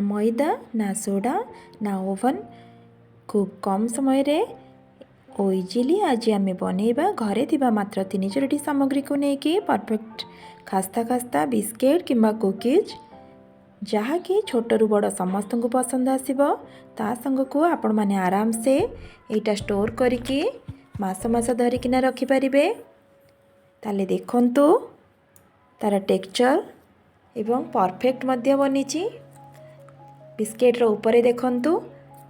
मैदा ना सोडा ना ओवन खूब कम समय रे इजिली आज आम बनैबा घरे थिबा मात्र 3-4टी सामग्री को लेकिन परफेक्ट खास्ता खास्ता बिस्किट किंबा कुकीज जहाँकि छोटू बड़ समस्त को पसंद आसब ता संग को आपण मैंने आराम से यहाँ स्टोर करके मास मास धरिकिना रखिपारे। ताले देखंतु तार टेक्सचर एवं परफेक्ट मध्य बनी। बिस्किट्र ऊपर देखंतु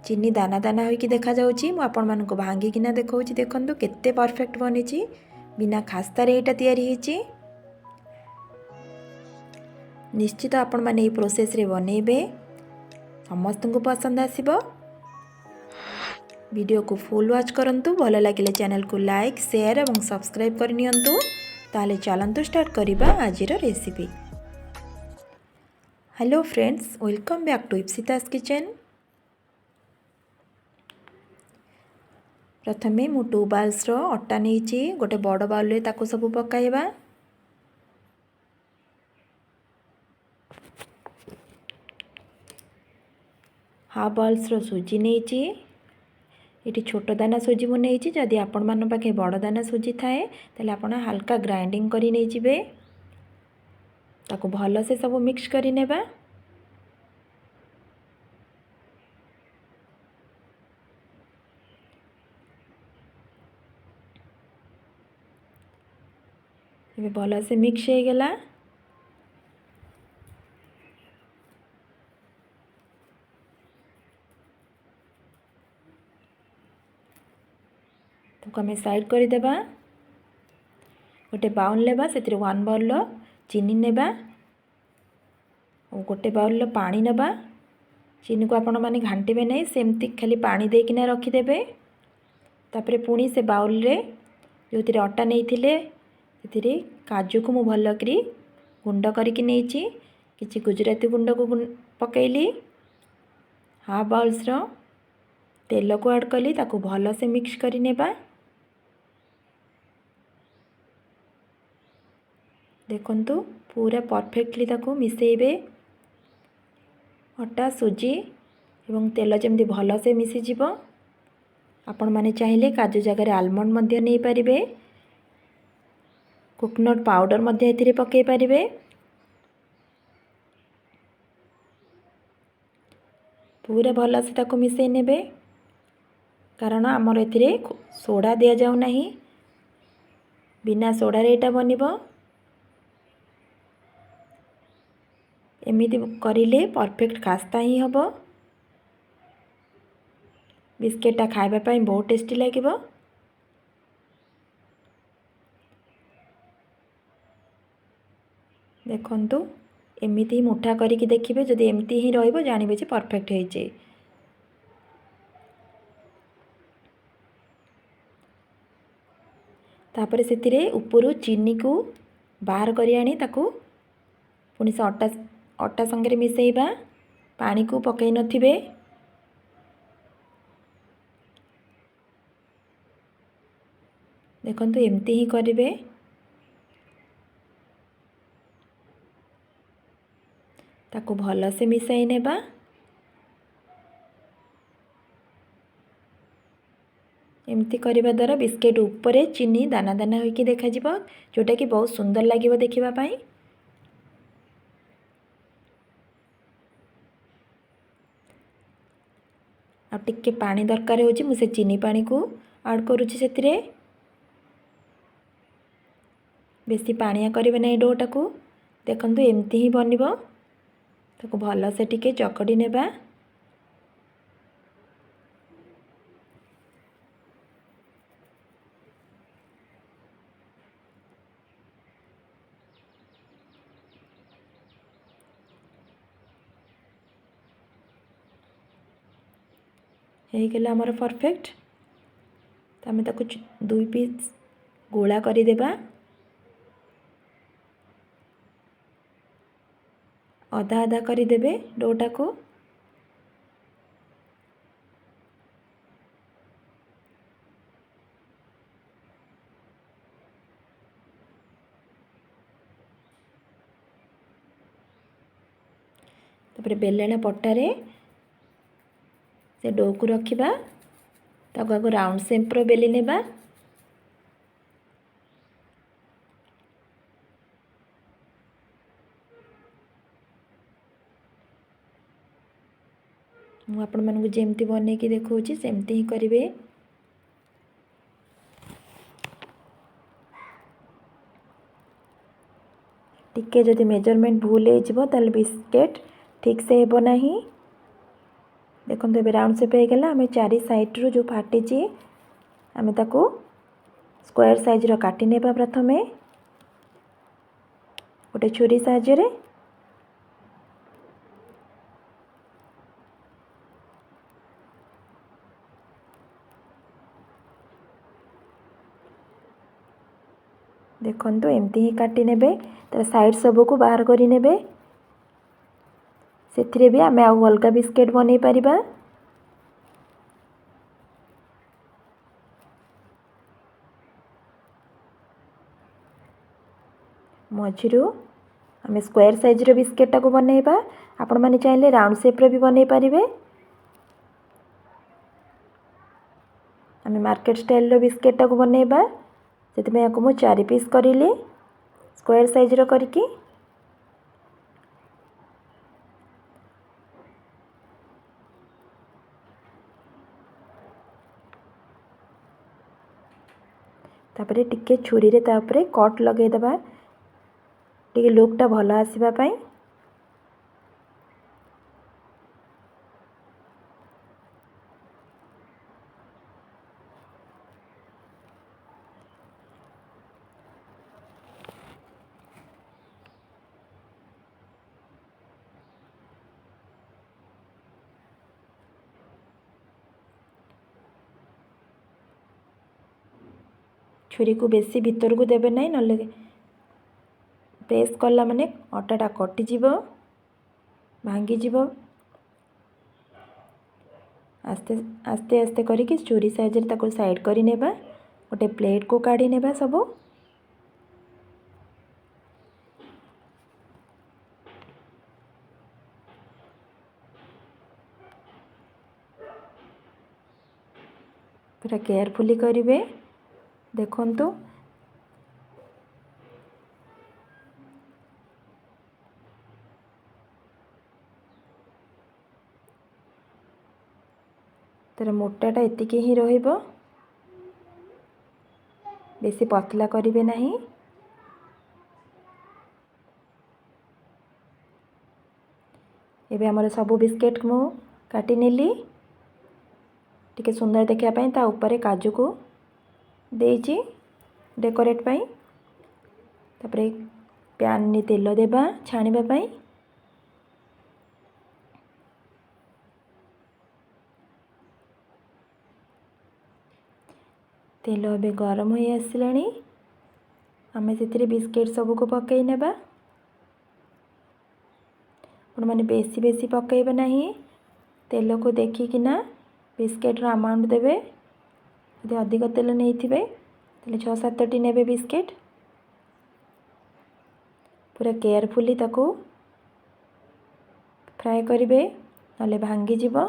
चीनी दाना दाना होइकी देखा जाउची। मु आपण मानको भांगिकिना देखौची देखंतु केते परफेक्ट बनी बिना खास्तार एटा तैयारी होईची। निश्चित आपण माने ये प्रोसेस रे बनेबे समस्त को पसंद आसीबो। वीडियो को फुल वॉच करंतु भल लगे चैनल को लाइक शेयर और सब्सक्राइब कर नियंतु। ताले चलंतु स्टार्ट करिबा आजिर recipe. Hello friends, welcome back to Ipsita's kitchen. प्रथमे मु 2 बाउल्स रो अटा नेची गोटे बड़ बाउल रे ताको सब पकाइबा। हाफ बाउल्स रो सुजी नेची। ये छोट दाना सुजी मु नहीं। जदि आपण मान पाखे बड़ दाना सुजी थाए ताले आपण हल्का ग्राइंडिंग करी नहीं जिबे। ताको भल से सब मिक्स करी नेबा। ये भल से मिक्स हो गला। तो आम साइड कर देबा। गोटे बाउल लेबा से 1 बाउल चीनी नेबा और गोटे बाउल पानी नेबा। चीनी को आपण माने घांटीबे नहीं, सेमती खाली पानी देकिना रखिदेबे। तापरे पुणी से बाउल रे जो अटा नहीं थिले से काजू को मु भल करी गुंड करके नहीं। किछि गुजराती गुंड को पकेली। हाफ बाउल्स रो तेल को ऐड कली। ताको भल से मिक्स करी नेबा। देखंतु पूरा परफेक्टली ताको मिसेइबे। अटा सुजी एवं तेल जमती भल से मिसी जीवो। आपण माने चाहिले काजू जगह आलमंड मध्य नहीं पारिबे। कोकोनट पाउडर मध्य एथिरे पकेई पारिबे। पूरा भल से ताको मिसेई नेबे कारण आमर एथिरे सोडा दिया जाउ नाही। बिना सोडा रे एटा बनिबो। एमिति करिले परफेक्ट खास्ता ही हबो। बिस्किटा खाइबा पाई बहुत टेस्टी लागिबो। देखंतु एमिति ही मुठा करिकी देखिबे। जदि एमिति ही रहइबो जानिबे जे परफेक्ट हेइचे। तापरे सेतिरे ऊपरु चीनी को बाहर करी आनी ताकू पुणी से अटा संगे मिसेइबा। पानी को पकई नथिबे। देखंतु एमती ही करिवे। ताकू भल से मिसाई नेबा। एमती करिबा द्वारा बिस्किट ऊपर चीनी दाना दाना होइकी देखा जिवो, जोटा कि बहुत सुंदर लागिवो देखिबा पाई। आ टिके पानी दरकार होची। मु से चीनी पानी को ऐड करूची। सेतिरे बेसी पानिया करिवे नै डोटा को। देखंतु एमती ही बनिबो। ताको भल से टिके चकड़ी नेबा। हे गेला हमर परफेक्ट। तो आम ताको 2 पीस गोला करी देबा। आधा आधा करी देबे डोटा को। तापर बेलणा पट्टारे से डो को रखिबा ताको आगो राउंड शेप रो बेली नेबा। मु आपण मानकु जेमती बने की देखौची सेमती ही करिवे। टिके जदि मेजरमेंट भूल हो जिवो ताले बिस्केट ठीक से हेबो नाही। देखो तो राउंड शेप हो गला। आम चारि साइड रू जो फाटी आम ताको स्क्वायर साइज रो काटी नेबा। प्रथमे गोटे छुरी साहाय्य रे देखो एमती ही काटी नेबे। तर साइड सब को बाहर करी नेबे। सेथिरे भी आम आउ अलगा बिस्केट बनै परिबा। मझिरु आम स्क्वायर साइज रो बिस्केट को बनैबा। आपण माने चाहिले राउंड शेप रो भी बनै परिबे। आम मार्केट स्टाइल रो बिस्केट को बनैबा। सेतिमे याको मु 4 पीस करिली स्क्वायर साइज रो करकी। तापरे टिके छुरी रे तापरे कट लगे दबा टिके लुक टा भलो आसीबा पई। छुरी को बेसी भीतर को देबे नहीं नले प्रेस कला माने अटाटा कटि जीवो भांगी जीवो। आस्ते आस्ते आस्ते करिकी छुरी साइज रे ताको साइड करि नेबा। गोटे प्लेट को काढी नेबा सबो। पूरा केयरफुली करिवे। देखंतु तर मोटाटा एतिकी ही रहिबो। बेसी पतला करिवे नहीं। एबे हमर सब बिस्केट मु काटी नेली। टिके सुंदर देखिया पई ता ऊपर काजू को देइची डेकोरेट पई। तापरे पैन नि तेल देबा छाणीबा पई। तेल अबे गरम होई आसिलाणी। आमे सेतिरे बिस्केट सब को पकई नेबा। आपण माने बेसी बेसी पकईबे नहीं। तेल को देखी किना बिस्केट रो अमाउंट देबे। यदि अधिक तेल नहीं थिबे तले 6-7 टी नेबे बिस्केट। पूरा केयरफुली ताको फ्राई करिवे नले भांगी जीवो।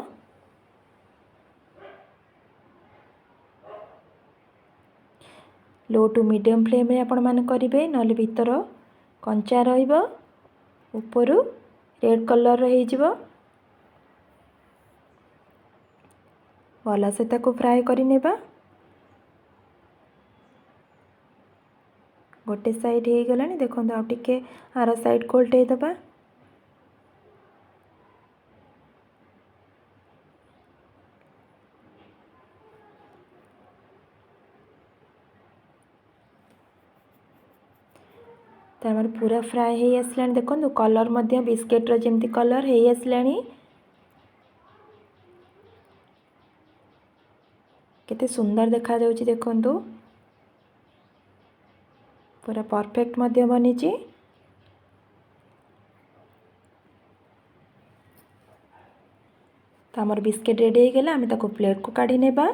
लो टू मीडियम फ्लेम रे आपण माने करिवे नले भीतर कंचा रहिबो। ऊपरु रेड कलर रो हे जीवो। भला से ताको फ्राई करि नेबा। गोटे साइड हे गलानी देखो आ टिके आर साइड कोल्टे दबा। तार पूरा फ्राई हे आसलानी। देखो कलर मध्य बिस्केट रो जेमती कलर हे आसलानी। केते सुंदर देखा जाउची देखंतु। पूरा परफेक्ट मध्य बनीची। तो हमर बिस्केट रेडी हे गेला। आमे ताको प्लेट को काढी नेबा।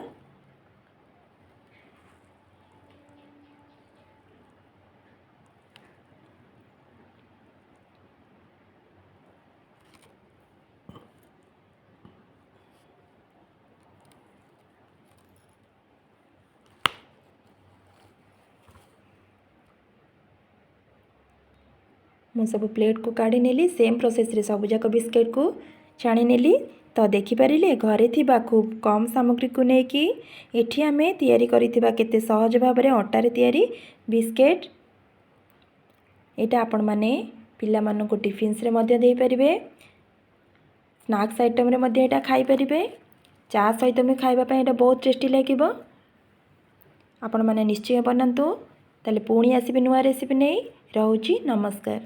ମୁଁ ସବୁ ପ୍ଲେଟ୍କୁ କାଢ଼ି ନେଲି। ସେମ୍ ପ୍ରୋସେସ୍ରେ ସବୁଯାକ ବିସ୍କେଟ୍କୁ ଛାଣି ନେଲି। ତ ଦେଖିପାରିଲେ ଘରେ ଥିବା ଖୁବ୍ କମ୍ ସାମଗ୍ରୀକୁ ନେଇକି ଏଠି ଆମେ ତିଆରି କରିଥିବା କେତେ ସହଜ ଭାବରେ ଅଟାରେ ତିଆରି ବିସ୍କେଟ୍। ଏଇଟା ଆପଣମାନେ ପିଲାମାନଙ୍କୁ ଟିଫିନ୍ସରେ ମଧ୍ୟ ଦେଇପାରିବେ, ସ୍ନାକ୍ସ ଆଇଟମ୍ରେ ମଧ୍ୟ ଏଇଟା ଖାଇପାରିବେ। ଚା ସହିତ ବି ଖାଇବା ପାଇଁ ଏଇଟା ବହୁତ ଟେଷ୍ଟି ଲାଗିବ। ଆପଣମାନେ ନିଶ୍ଚୟ ବନାନ୍ତୁ। ତାହେଲେ ପୁଣି ଆସିବି ନୂଆ ରେସିପି ନେଇ। ରହୁଛି, ନମସ୍କାର।